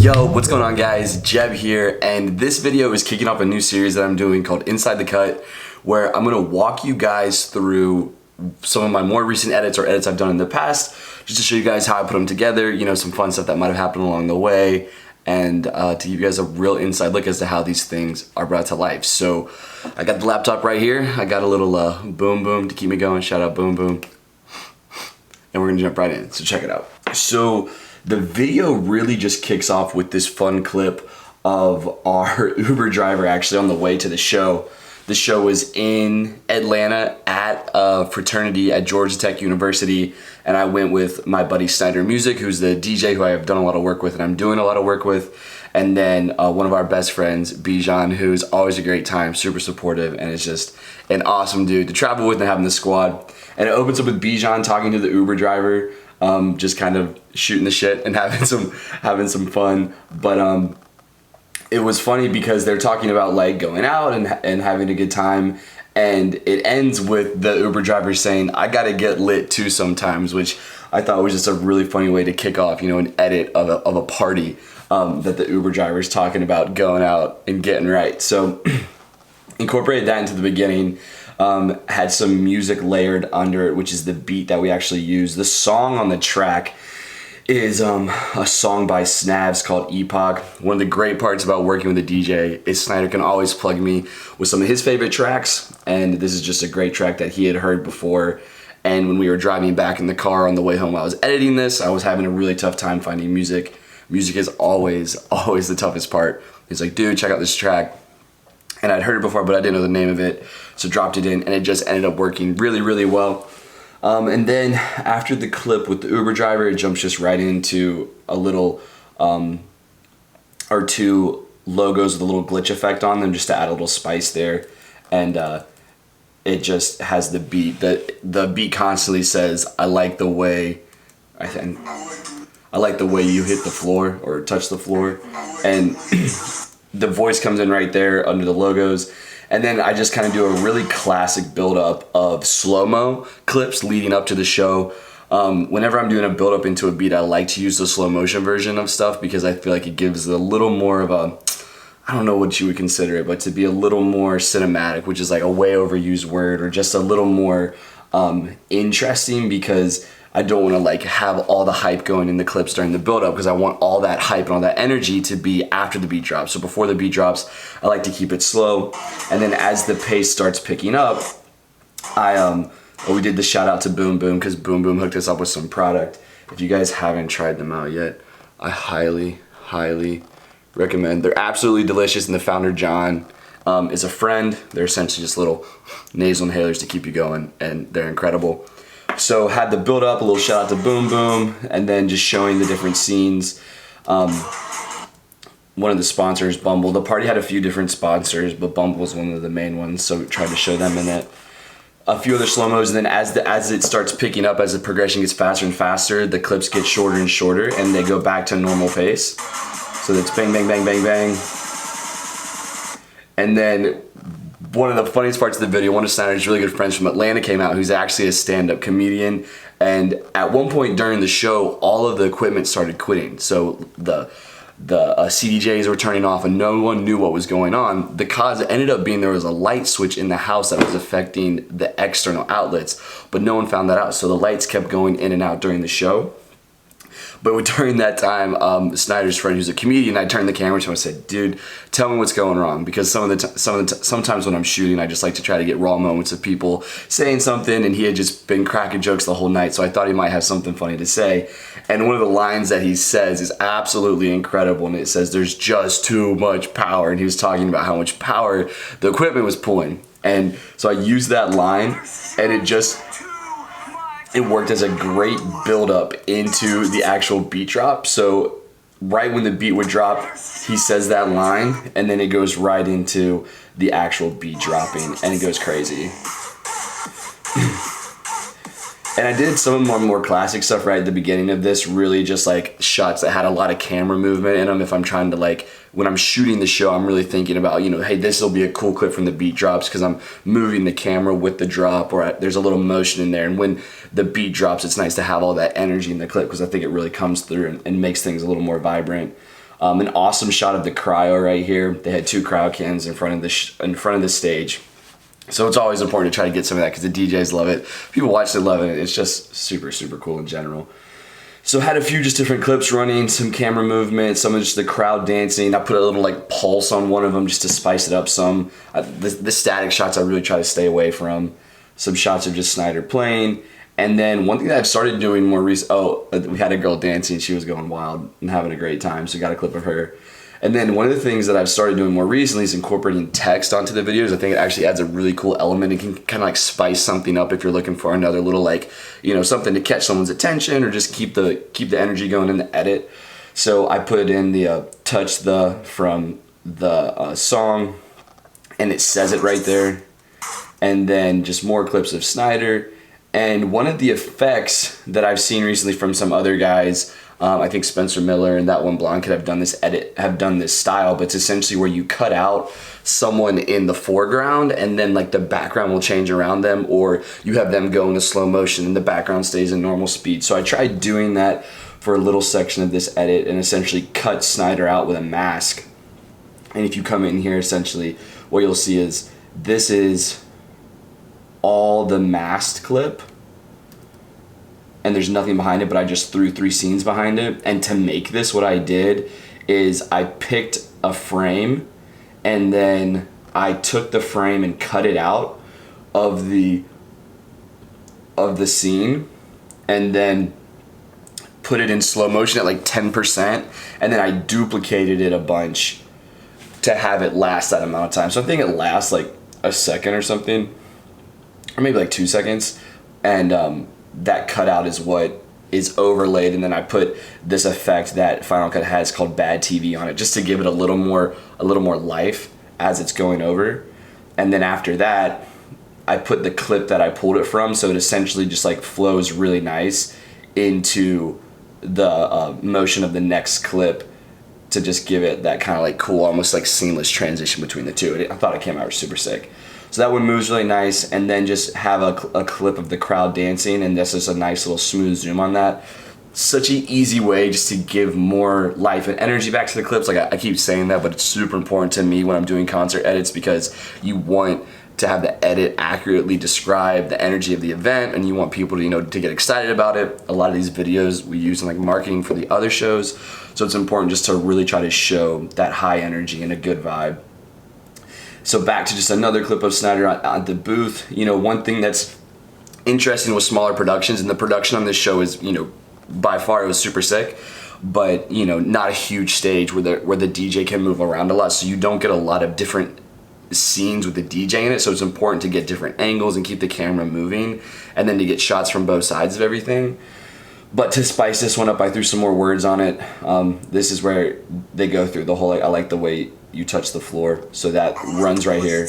Yo, what's going on guys? Jeb here, and this video is kicking off a new series that I'm doing called Inside the Cut, where I'm gonna walk you guys through some of my more recent edits or edits I've done in the past, just to show you guys how I put them together, you know, some fun stuff that might have happened along the way, and to give you guys a real inside look as to how these things are brought to life. So I got the laptop right here. I got a little boom boom to keep me going. Shout out boom boom. And we're gonna jump right in, so check it out. So the video really just kicks off with this fun clip of our Uber driver actually on the way to the show. The show was in Atlanta at a fraternity at Georgia Tech University, and I went with my buddy Snyder Music, who's the DJ who I have done a lot of work with and I'm doing a lot of work with, and then one of our best friends, Bijon, who's always a great time, super supportive, and is just an awesome dude to travel with and having the squad. And it opens up with Bijon talking to the Uber driver, just kind of shooting the shit and having some fun. But it was funny because they're talking about like going out and having a good time, and it ends with the Uber driver saying, "I gotta get lit too sometimes," which I thought was just a really funny way to kick off, you know, an edit of a party that the Uber driver is talking about going out and getting right. So incorporated that into the beginning. Had some music layered under it, which is the beat that we actually use. The song on the track is a song by Snavs called Epoch. One of the great parts about working with a DJ is Snyder can always plug me with some of his favorite tracks, and this is just a great track that he had heard before. And when we were driving back in the car on the way home, I was editing this. I was having a really tough time finding music. Music is always the toughest part. He's like, "Dude, check out this track." And I'd heard it before, but I didn't know the name of it, so dropped it in, and it just ended up working really well. And then after the clip with the Uber driver, it jumps just right into a little, or two logos with a little glitch effect on them, just to add a little spice there. And it just has the beat. The beat constantly says, "I like the way," I like the way you hit the floor or touch the floor, and the voice comes in right there under the logos. And then I just kind of do a really classic build-up of slow-mo clips leading up to the show. Whenever I'm doing a build-up into a beat, I like to use the slow motion version of stuff because I feel like it gives a little more of a, I don't know what you would consider it, but to be a little more cinematic, which is like a way overused word, or just a little more interesting, because I don't want to like have all the hype going in the clips during the build-up, because I want all that hype and all that energy to be after the beat drops. So before the beat drops, I like to keep it slow, and then as the pace starts picking up, we did the shout out to Boom Boom, because Boom Boom hooked us up with some product. If you guys haven't tried them out yet, I highly recommend. They're absolutely delicious, and the founder John is a friend. They're essentially just little nasal inhalers to keep you going, and they're incredible. So had the build up, a little shout out to Boom Boom, and then just showing the different scenes. One of the sponsors, Bumble. The party had a few different sponsors, but Bumble was one of the main ones, so we tried to show them in it. A few other slow-mos, and then as it starts picking up, as the progression gets faster and faster, the clips get shorter and shorter, and they go back to normal pace. So it's bang, bang, bang, bang, bang. And then one of the funniest parts of the video, one of Snyder's really good friends from Atlanta came out, who's actually a stand-up comedian. And at one point during the show, all of the equipment started quitting. So the CDJs were turning off, and no one knew what was going on. The cause ended up being there was a light switch in the house that was affecting the external outlets, but no one found that out. So the lights kept going in and out during the show. But during that time, Snyder's friend, who's a comedian, I turned the camera to him and said, "Dude, tell me what's going wrong," because sometimes when I'm shooting, I just like to try to get raw moments of people saying something, and he had just been cracking jokes the whole night, so I thought he might have something funny to say. And one of the lines that he says is absolutely incredible, and it says, "There's just too much power," and he was talking about how much power the equipment was pulling. And so I used that line, and it worked as a great build-up into the actual beat drop. So right when the beat would drop, he says that line, and then it goes right into the actual beat dropping, and it goes crazy. And I did some of the more classic stuff right at the beginning of this, really just like shots that had a lot of camera movement in them. If I'm trying to like, when I'm shooting the show, I'm really thinking about, you know, hey, this will be a cool clip from the beat drops, because I'm moving the camera with the drop, or there's a little motion in there. And when the beat drops, it's nice to have all that energy in the clip, because I think it really comes through and makes things a little more vibrant. An awesome shot of the cryo right here. They had 2 cryo cans in front of the stage. So it's always important to try to get some of that because the DJs love it. People watch it, love it. It's just super, super cool in general. So I had a few just different clips running, some camera movement, some of just the crowd dancing. I put a little like pulse on one of them just to spice it up some. The static shots I really try to stay away from. Some shots of just Snyder playing. And then one thing that I've started doing more we had a girl dancing. She was going wild and having a great time. So got a clip of her. And then one of the things that I've started doing more recently is incorporating text onto the videos. I think it actually adds a really cool element. It can kind of like spice something up if you're looking for another little like, you know, something to catch someone's attention or just keep the energy going in the edit. So I put in the touch the from the song, and it says it right there. And then just more clips of Snyder. And one of the effects that I've seen recently from some other guys, I think Spencer Miller and That One Blonde have done this style, but it's essentially where you cut out someone in the foreground and then like the background will change around them, or you have them go into slow motion and the background stays in normal speed. So I tried doing that for a little section of this edit and essentially cut Snyder out with a mask. And if you come in here, essentially what you'll see is this is all the masked clip, and there's nothing behind it, but I just threw 3 scenes behind it. And to make this, what I did is I picked a frame and then I took the frame and cut it out of the scene and then put it in slow motion at like 10%, and then I duplicated it a bunch to have it last that amount of time. So I think it lasts like a second or something, or maybe like 2 seconds, and that cutout is what is overlaid, and then I put this effect that Final Cut has called Bad TV on it, just to give it a little more life as it's going over. And then after that, I put the clip that I pulled it from, so it essentially just like flows really nice into the motion of the next clip to just give it that kind of like cool, almost like seamless transition between the two. I thought it came out super sick. So that one moves really nice, and then just have a clip of the crowd dancing, and this is a nice little smooth zoom on that. Such an easy way just to give more life and energy back to the clips. Like I keep saying that, but it's super important to me when I'm doing concert edits, because you want to have the edit accurately describe the energy of the event, and you want people to, to get excited about it. A lot of these videos we use in like marketing for the other shows, so it's important just to really try to show that high energy and a good vibe. So back to just another clip of Snyder at the booth. One thing that's interesting with smaller productions, and the production on this show is, by far it was super sick, but not a huge stage where the DJ can move around a lot, so you don't get a lot of different scenes with the DJ in it. So it's important to get different angles and keep the camera moving, and then to get shots from both sides of everything. But to spice this one up, I threw some more words on it. This is where they go through the whole, I like the way you touch the floor, so that runs right here.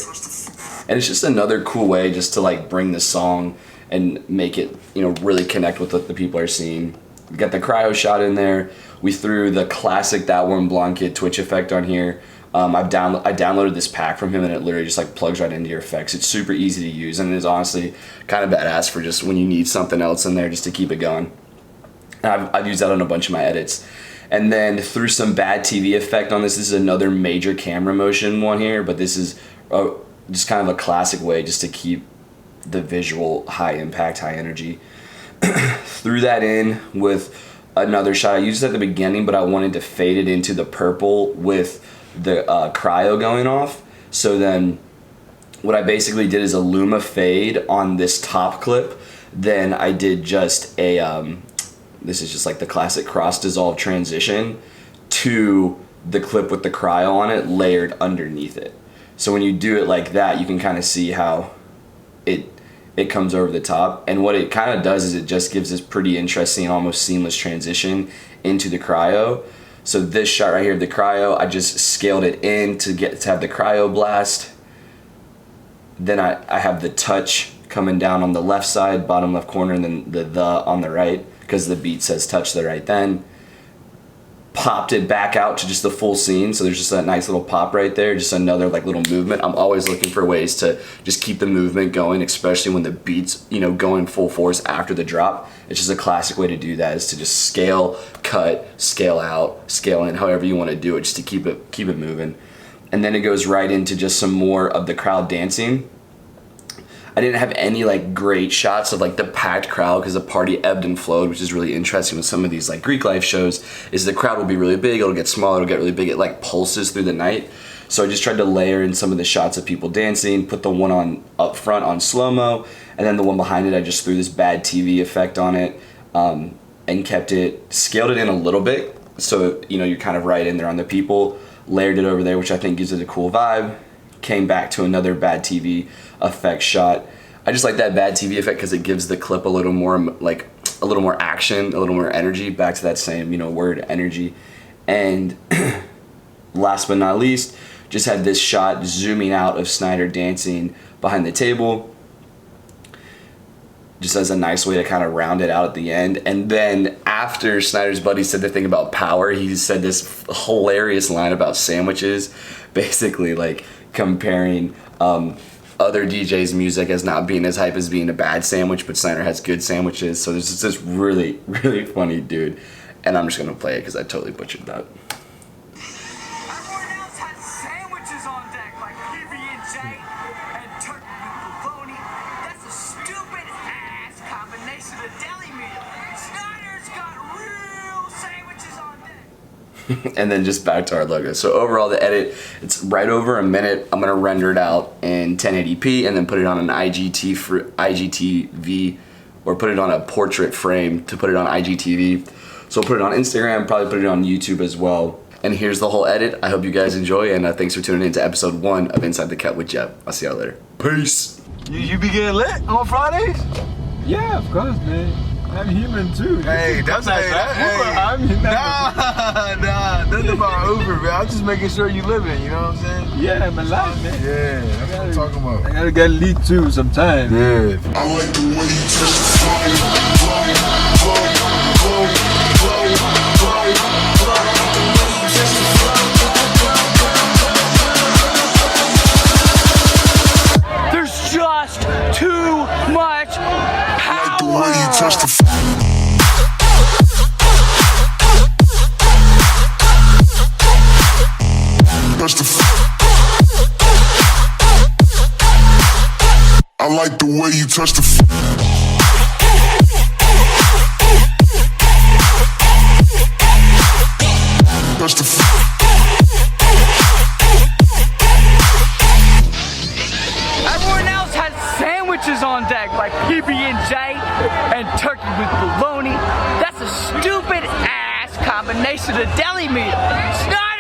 And it's just another cool way just to like bring the song and make it, really connect with what the people are seeing. We got the cryo shot in there. We threw the classic That One Blonde Kid Twitch effect on here. I downloaded this pack from him, and it literally just like plugs right into your effects. It's super easy to use, and it is honestly kind of badass for just when you need something else in there just to keep it going. I've used that on a bunch of my edits. And then threw some Bad TV effect on this. This is another major camera motion one here, but this is just kind of a classic way just to keep the visual high impact, high energy. Threw that in with another shot. I used it at the beginning, but I wanted to fade it into the purple with the cryo going off. So then what I basically did is a Luma fade on this top clip. Then I did just a... this is just like the classic cross dissolve transition to the clip with the cryo on it layered underneath it. So when you do it like that, you can kind of see how it comes over the top. And what it kind of does is it just gives this pretty interesting, almost seamless transition into the cryo. So this shot right here of the cryo, I just scaled it in to have the cryo blast. Then I have the touch coming down on the left side, bottom left corner, and then the on the right, because the beat says touch the right then. popped it back out to just the full scene, so there's just a nice little pop right there, just another like little movement. I'm always looking for ways to just keep the movement going, especially when the beat's, you know, going full force after the drop. It's just a classic way to do that, is to just scale, cut, scale out, scale in, however you want to do it, just to keep it moving. And then it goes right into just some more of the crowd dancing. I didn't have any like great shots of like the packed crowd, because the party ebbed and flowed, which is really interesting with some of these like Greek life shows, is the crowd will be really big, it'll get smaller, it'll get really big, it like pulses through the night. So I just tried to layer in some of the shots of people dancing, put the one on up front on slow-mo, and then the one behind it I just threw this bad TV effect on it, and kept it, scaled it in a little bit, so you know you're kind of right in there on the people, layered it over there, which I think gives it a cool vibe. Came back to another bad TV effect shot. I just like that bad TV effect because it gives the clip a little more like a little more action, a little more energy, back to that same, you know, word, energy. And last but not least, just had this shot zooming out of Snyder dancing behind the table, just as a nice way to kind of round it out at the end. And then after Snyder's buddy said the thing about power, he said this hilarious line about sandwiches, basically like comparing other DJs' music as not being as hype as being a bad sandwich, but Snyder has good sandwiches. So there's just this really, really funny dude, and I'm just gonna play it because I totally butchered that. Everyone else has sandwiches on deck, like PB&J and turkey with bologna. That's a stupid ass combination of deli meat. Snyder's got real sandwiches on deck. And then just back to our logo. So overall, the edit, it's right over a minute. I'm gonna render it out in 1080p and then put it on an IGTV, or put it on a portrait frame to put it on IGTV. So I'll put it on Instagram, probably put it on YouTube as well. And here's the whole edit. I hope you guys enjoy, and thanks for tuning in to episode 1 of Inside the Cut with Jeb. I'll see y'all later. Peace. You be getting lit on Fridays? Yeah, of course, man. I'm human too. Hey, that's like that. Uber. Hey. I'm human. Nah, nothing about Uber, man. I'm just making sure you living. You know what I'm saying? Yeah, I'm alive, man. Yeah, that's what I'm talking about. I gotta get lit too sometimes. Yeah. I like the way you touch the There's just too much power. the way you touch the I like the way you touch the Everyone else has sandwiches on deck, like PB&J and turkey with bologna. That's a stupid ass combination of deli meat. Snyder